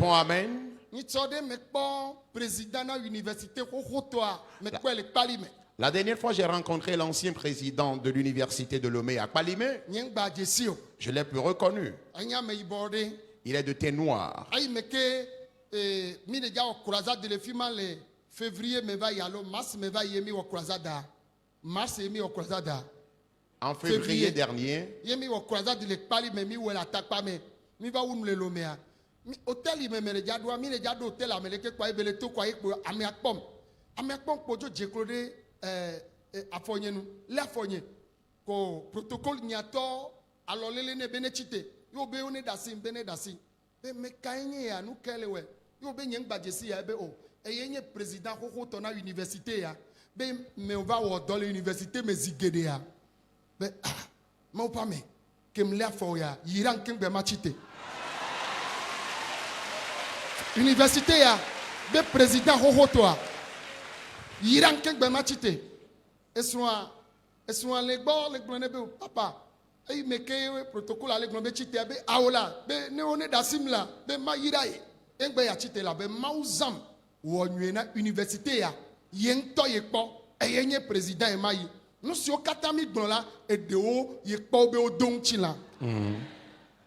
répond Amen. La dernière fois, j'ai rencontré l'ancien président de l'université de Lomé à Kpalimé. Je l'ai plus reconnu. Il est de teint noir. En février dernier, protocole nyato alolele ne benechite yo be one dasi bene dasi be me kainye ya nu kelewe yo be nyeng bajesi ya be o eyenye président koko to na université ya be me va wo do l'université me zigede ya be mo pa me kem le afo ya yiran kem be machite université ya be président koko to a yiran kem be machite eswa le gbone be papa e me ke protocole ale gbon be chite be aola be ne one dasim la be ma yirae engbe ya chite la be mauzam wo nwe na université ya yen to ye po eyenye président e mayi no si o katami gbon la e de o ye po be o don chi la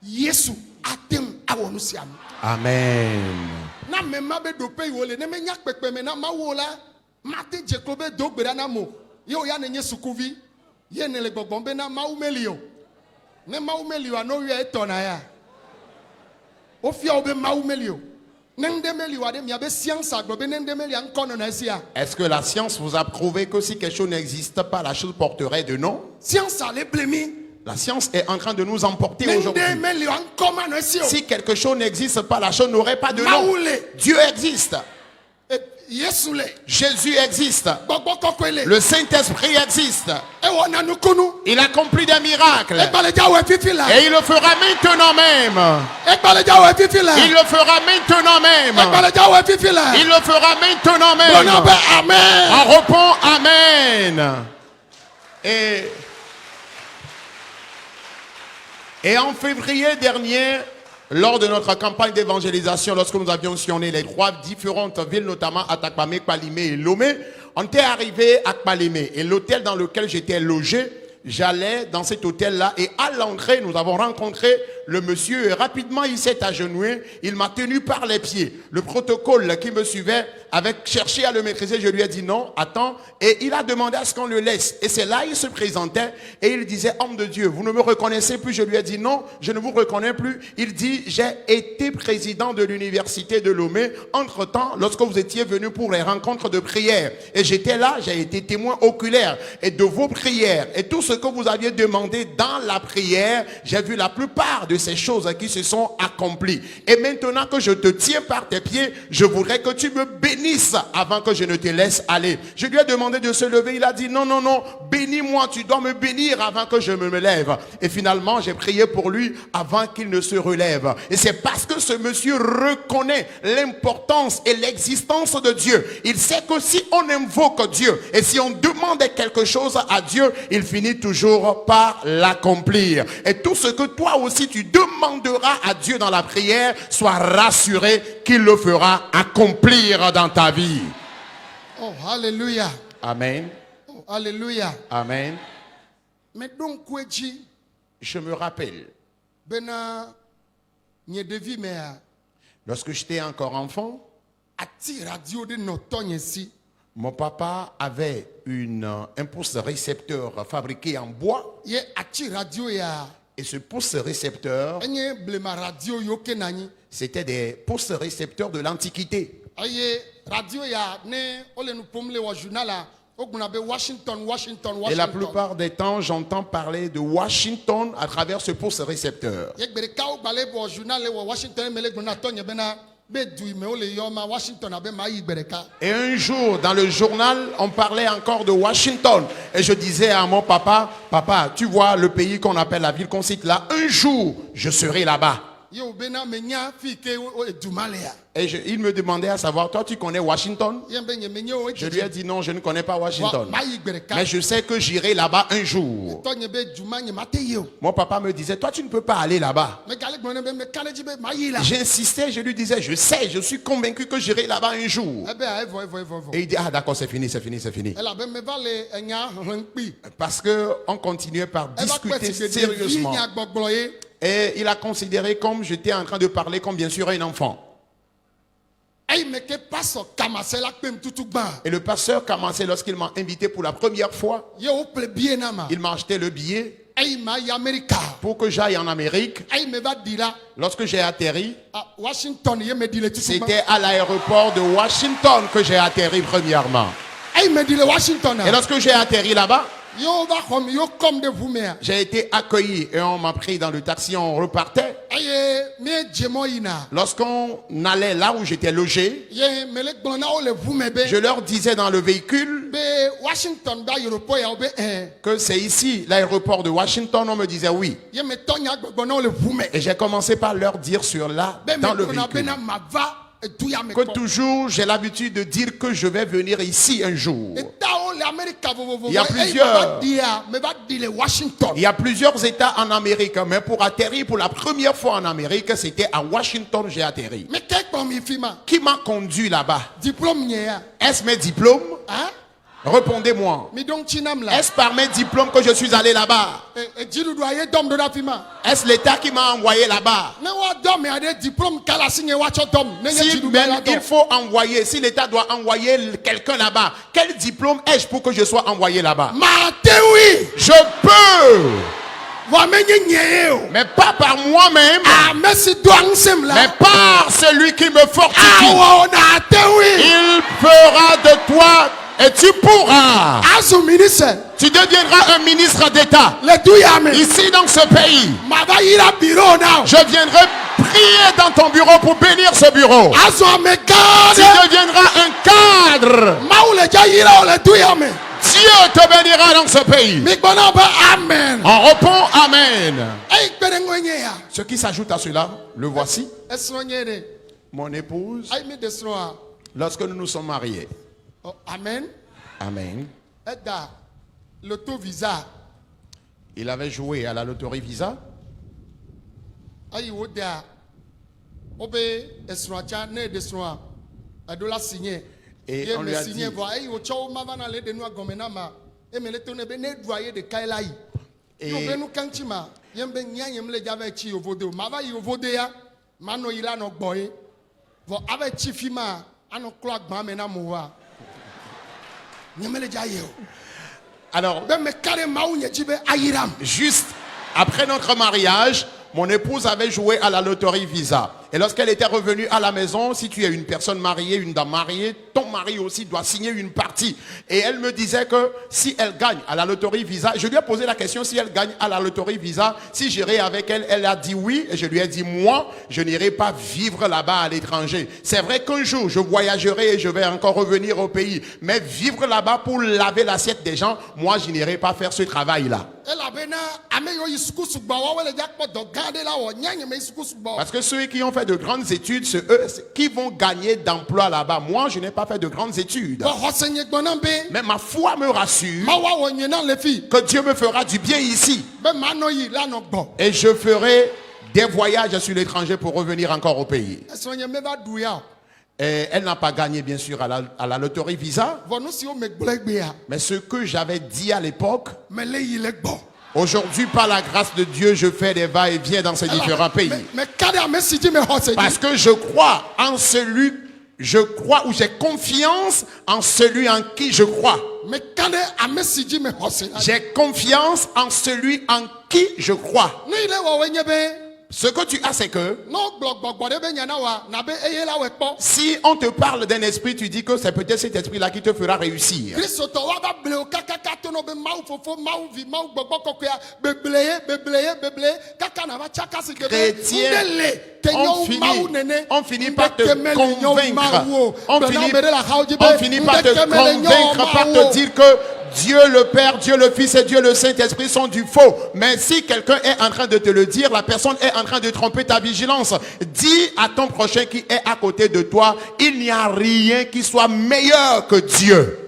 Yesu atem awonu siam. Amen. Na me ma be do pe wo le ne me nyak pepe me na ma wo la mate je ko be do gbera na mo yo ya nenye sukuvi ye ne le gbogbon na maumelio ne maumelio ano wi etona ya o fia obe maumelio ne ndemelio ade mi abe science agbo be ne ndemelio ankono na sia. Est-ce que la science vous a prouvé que si quelque chose n'existe pas, la chose porterait de nom? Science a les blemi. La science est en train de nous emporter aujourd'hui. Si quelque chose n'existe pas, la chose n'aurait pas de nom. Dieu existe. Jésus existe. Le Saint-Esprit existe. Il accomplit des miracles. Et il le fera maintenant même. Il le fera maintenant même. Il le fera maintenant même. On répond Amen. Et en février dernier, lors de notre campagne d'évangélisation, lorsque nous avions sillonné les 3 différentes villes, notamment Atakpamé, Kpalimé et Lomé, on était arrivé à Kpalimé. Et l'hôtel dans lequel j'étais logé, j'allais dans cet hôtel-là et à l'entrée, nous avons rencontré le monsieur et rapidement il s'est agenouillé, il m'a tenu par les pieds. Le protocole qui me suivait avait cherché à le maîtriser, je lui ai dit non, attends, et il a demandé à ce qu'on le laisse. Et c'est là il se présentait et il disait, homme de Dieu, vous ne me reconnaissez plus? Je lui ai dit non, je ne vous reconnais plus. Il dit, j'ai été président de l'université de Lomé, entre-temps, lorsque vous étiez venu pour les rencontres de prière. Et j'étais là, j'ai été témoin oculaire et de vos prières et tout ce que vous aviez demandé dans la prière, j'ai vu la plupart de ces choses qui se sont accomplies. Et maintenant que je te tiens par tes pieds, je voudrais que tu me bénisses avant que je ne te laisse aller. Je lui ai demandé de se lever, il a dit non, non, non, bénis-moi, tu dois me bénir avant que je me lève. Et finalement, j'ai prié pour lui avant qu'il ne se relève. Et c'est parce que ce monsieur reconnaît l'importance et l'existence de Dieu. Il sait que si on invoque Dieu et si on demande quelque chose à Dieu, il finit toujours par l'accomplir. Et tout ce que toi aussi tu demanderas à Dieu dans la prière, sois rassuré qu'il le fera accomplir dans ta vie. Oh, alléluia. Amen. Oh, alléluia. Amen. Mais donc, je me rappelle, lorsque j'étais encore enfant, mon papa avait un pouce récepteur fabriqué en bois. Et ce pouce récepteur, c'était des pouces récepteurs de l'Antiquité. Et la plupart des temps, j'entends parler de Washington à travers ce pouce récepteur. Et un jour, dans le journal, on parlait encore de Washington. Et je disais à mon papa, papa, tu vois le pays qu'on appelle la ville qu'on cite là, un jour, je serai là-bas. Yo bena menya fi ke o edumalea. Et il me demandait à savoir, toi tu connais Washington? Yembe nyemenye o Je lui ai dit non, je ne connais pas Washington. mayi gbereka. Mais je sais que j'irai là-bas un jour. To nyebe djuma nyemate yo. Mon papa me disait, toi tu ne peux pas aller là-bas. Me gale gbon be me kaleji be mayi la. J'insistais, je lui disais, je sais, je suis convaincu que j'irai là-bas un jour. Ebe evo. Et il dit, ah d'accord, c'est fini, c'est fini, c'est fini. Ela be me vale enya hanpi. Parce qu'on continuait par discuter sérieusement. Sérieusement. Et il a considéré comme j'étais en train de parler comme bien sûr un enfant. Et le pasteur Kamassé, lorsqu'il m'a invité pour la première fois, il m'a acheté le billet pour que j'aille en Amérique. Lorsque j'ai atterri, c'était à l'aéroport de Washington que j'ai atterri premièrement. Et lorsque j'ai atterri là-bas, j'ai été accueilli et on m'a pris dans le taxi, on repartait. Lorsqu'on allait là où j'étais logé, je leur disais dans le véhicule que c'est ici l'aéroport de Washington. On me disait oui. Et j'ai commencé par leur dire sur là, dans le véhicule, que toujours j'ai l'habitude de dire que je vais venir ici un jour. Il y a plusieurs États en Amérique, mais pour atterrir pour la première fois en Amérique, c'était à Washington j'ai atterri. Qui m'a conduit là-bas? Est-ce mes diplômes? Répondez-moi. Est-ce par mes diplômes que je suis allé là-bas? Est-ce l'État qui m'a envoyé là-bas? Si même il faut envoyer, si l'État doit envoyer quelqu'un là-bas, quel diplôme ai-je pour que je sois envoyé là-bas? Je peux. Mais pas par moi-même, mais par celui qui me fortifie. Il fera de toi et tu pourras. Tu deviendras un ministre d'État ici dans ce pays. Je viendrai prier dans ton bureau pour bénir ce bureau. Tu deviendras un cadre. Dieu te bénira dans ce pays. On répond Amen. Ce qui s'ajoute à cela, le voici. Mon épouse, lorsque nous nous sommes mariés. Amen. Amen. L'auto visa. Il avait joué à la loterie Visa. Et on lui a dit, alors, juste après notre mariage, mon épouse avait joué à la loterie Visa. Et lorsqu'elle était revenue à la maison, si tu es une personne mariée, une dame mariée, ton mari aussi doit signer une partie. Et elle me disait que si elle gagne à la loterie Visa, je lui ai posé la question si elle gagne à la loterie Visa, si j'irai avec elle. Elle a dit oui. Et je lui ai dit, moi, je n'irai pas vivre là-bas à l'étranger. C'est vrai qu'un jour, je voyagerai et je vais encore revenir au pays. Mais vivre là-bas pour laver l'assiette des gens, moi, je n'irai pas faire ce travail-là. Parce que ceux qui ont fait de grandes études, c'est eux qui vont gagner d'emploi là-bas. Moi, je n'ai pas fait de grandes études. Mais ma foi me rassure que Dieu me fera du bien ici. Et je ferai des voyages sur l'étranger pour revenir encore au pays. Et elle n'a pas gagné, bien sûr, à la loterie Visa. Mais ce que j'avais dit à l'époque, aujourd'hui, par la grâce de Dieu, je fais des va-et-vient dans ces différents pays. Parce que je crois en celui, je crois ou j'ai confiance en celui en qui je crois. J'ai confiance en celui en qui je crois. Ce que tu as, c'est que si on te parle d'un esprit, tu dis que c'est peut-être cet esprit-là qui te fera réussir. Chrétien, on finit par te convaincre. On finit par te convaincre, par te dire que Dieu le Père, Dieu le Fils et Dieu le Saint-Esprit sont du faux. Mais si quelqu'un est en train de te le dire, la personne est en train de tromper ta vigilance. Dis à ton prochain qui est à côté de toi, il n'y a rien qui soit meilleur que Dieu.